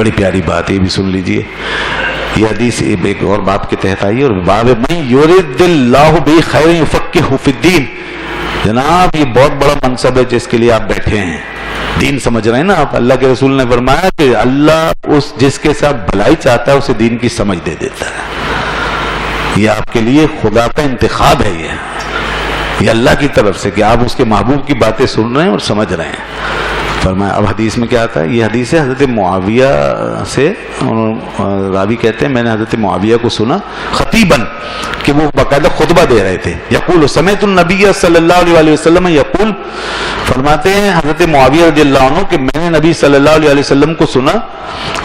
بڑی پیاری بات ہے، یہ بھی سن لیجئے. یہ حدیث ایک اور باب کے تحت آئی ہے، اور باب من یرید اللہ بہ خیر یفقہہ فی الدین. جناب یہ بہت بڑا منصب ہے جس کے لیے آپ بیٹھے ہیں. دین سمجھ رہے ہیں نا آپ. اللہ کے رسول نے فرمایا کہ اللہ اس جس کے ساتھ بھلائی چاہتا ہے اسے دین کی سمجھ دے دیتا ہے. یہ آپ کے لیے خدا کا انتخاب ہے. یہ اللہ کی طرف سے کہ آپ اس کے محبوب کی باتیں سن رہے ہیں اور سمجھ رہے ہیں. فرمایا اب حدیث میں کیا آتا ہے؟ یہ حدیث ہے حضرت معاویہ سے. راوی کہتے ہیں میں نے حضرت معاویہ کو سنا خطیباً کہ وہ باقاعدہ خطبہ دے رہے تھے. یقول سمعت النبی صلی اللہ علیہ وسلم یقول، فرماتے ہیں حضرت معاویہ رضی اللہ عنہ کہ میں نے نبی صلی اللہ علیہ وسلم کو سنا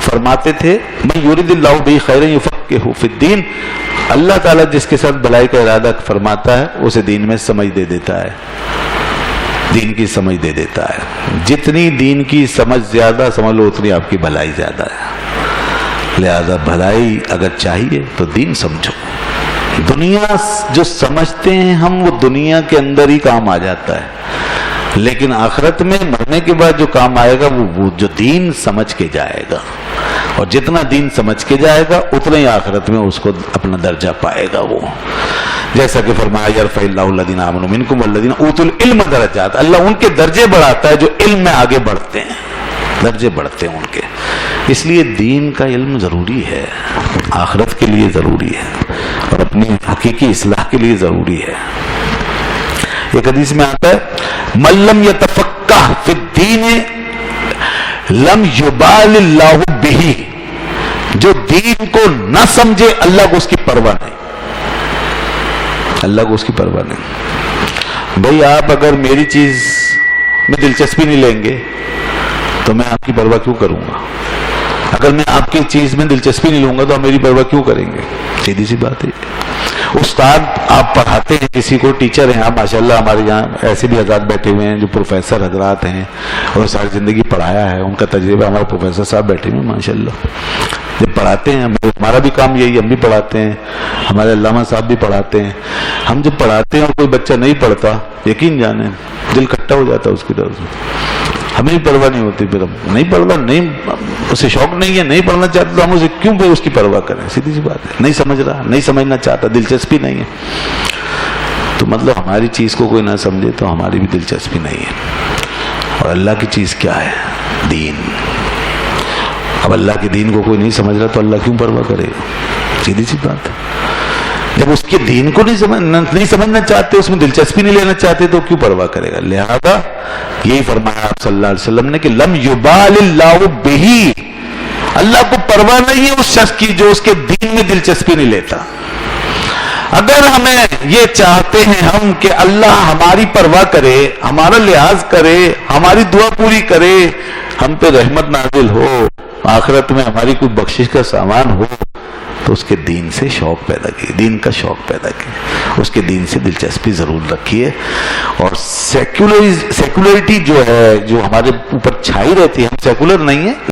فرماتے تھے من یرید اللہ بہ خیر یفقہہ فی الدین، اللہ تعالیٰ جس کے ساتھ بھلائی کا ارادہ فرماتا ہے اسے دین میں سمجھ دے دیتا ہے، دین کی سمجھ دے دیتا ہے. جتنی دین کی سمجھ زیادہ سمجھ لو اتنی آپ کی بھلائی زیادہ ہے. لہذا بھلائی اگر چاہیے تو دین سمجھو. دنیا جو سمجھتے ہیں ہم وہ دنیا کے اندر ہی کام آ جاتا ہے، لیکن آخرت میں مرنے کے بعد جو کام آئے گا وہ جو دین سمجھ کے جائے گا. اور جتنا دین سمجھ کے جائے گا اتنا ہی آخرت میں اس کو اپنا درجہ پائے گا. وہ جیسا کہ فرمایا یرفع اللہ الذین آمنوا منکم والذین اوتوا العلم درجات، اللہ ان کے درجے بڑھاتا ہے جو علم میں آگے بڑھتے ہیں، درجے بڑھتے ہیں ان کے. اس لیے دین کا علم ضروری ہے، آخرت کے لیے ضروری ہے اور اپنی حقیقی اصلاح کے لیے ضروری ہے. ایک حدیث میں آتا ہے من لم یتفقہ فی الدین لم یبال اللہ بہ، جو دین کو نہ سمجھے اللہ کو اس کی پرواہ نہیں، اللہ کو اس کی پرواہ نہیں. بھئی آپ اگر میری چیز میں دلچسپی نہیں لیں گے تو میں آپ کی پرواہ کیوں کروں گا؟ اگر میں آپ کی چیز میں دلچسپی نہیں لوں گا تو آپ میری پرواہ کیوں کریں گے؟ سیدھی سی بات ہے. استاد آپ پڑھاتے ہیں کسی کو، ٹیچر ہیں آپ ماشاءاللہ. ہمارے یہاں ایسے بھی حضرات بیٹھے ہوئے ہیں جو پروفیسر حضرات ہیں اور ساری زندگی پڑھایا ہے، ان کا تجربہ. ہمارے پروفیسر صاحب بیٹھے ہوئے ہیں ماشاءاللہ، جب پڑھاتے ہیں ہمارا بھی کام یہی، ہم بھی پڑھاتے ہیں، ہمارے علامہ صاحب بھی پڑھاتے ہیں. ہم جب پڑھاتے ہیں اور کوئی بچہ نہیں پڑھتا، یقین جانیں دل کھٹا ہو جاتا ہے اس کی طرف سے. ہمیں بھی پرواہ نہیں ہوتی. پھر ہم نہیں پڑھ رہا، نہیں اسے شوق نہیں ہے، نہیں پڑھنا چاہتا تو ہم اسے کیوں پہ اس کی پرواہ کریں؟ سیدھی سی بات ہے. نہیں سمجھ رہا، نہیں سمجھنا چاہتا، دلچسپی نہیں ہے، تو مطلب ہماری چیز کو کوئی نہ سمجھے تو ہماری بھی دلچسپی نہیں ہے. اور اللہ کی چیز کیا ہے؟ دین. اب اللہ کے دین کو کوئی نہیں سمجھ رہا تو اللہ کیوں پرواہ کرے گا؟ سیدھی سی بات ہے. جب اس کے دین کو نہیں سمجھنا چاہتے، اس میں دلچسپی نہیں لینا چاہتے تو کیوں پرواہ کرے گا؟ لہذا یہی فرمایا آپ صلی اللہ علیہ وسلم نے کہ لم یبال اللہ بہ، اللہ کو پرواہ نہیں ہے اس شخص کی جو اس کے دین میں دلچسپی نہیں لیتا. اگر ہمیں یہ چاہتے ہیں ہم کہ اللہ ہماری پرواہ کرے، ہمارا لحاظ کرے، ہماری دعا پوری کرے، ہم پہ رحمت نازل ہو، آخرت میں ہماری کوئی بخشش کا سامان ہو، تو اس کے دین سے شوق پیدا کیے، دین کا شوق پیدا کیے، اس کے دین سے دلچسپی ضرور رکھیے. اور سیکولرٹی جو ہے جو ہمارے اوپر چھائی رہتی ہے، ہم سیکولر نہیں ہیں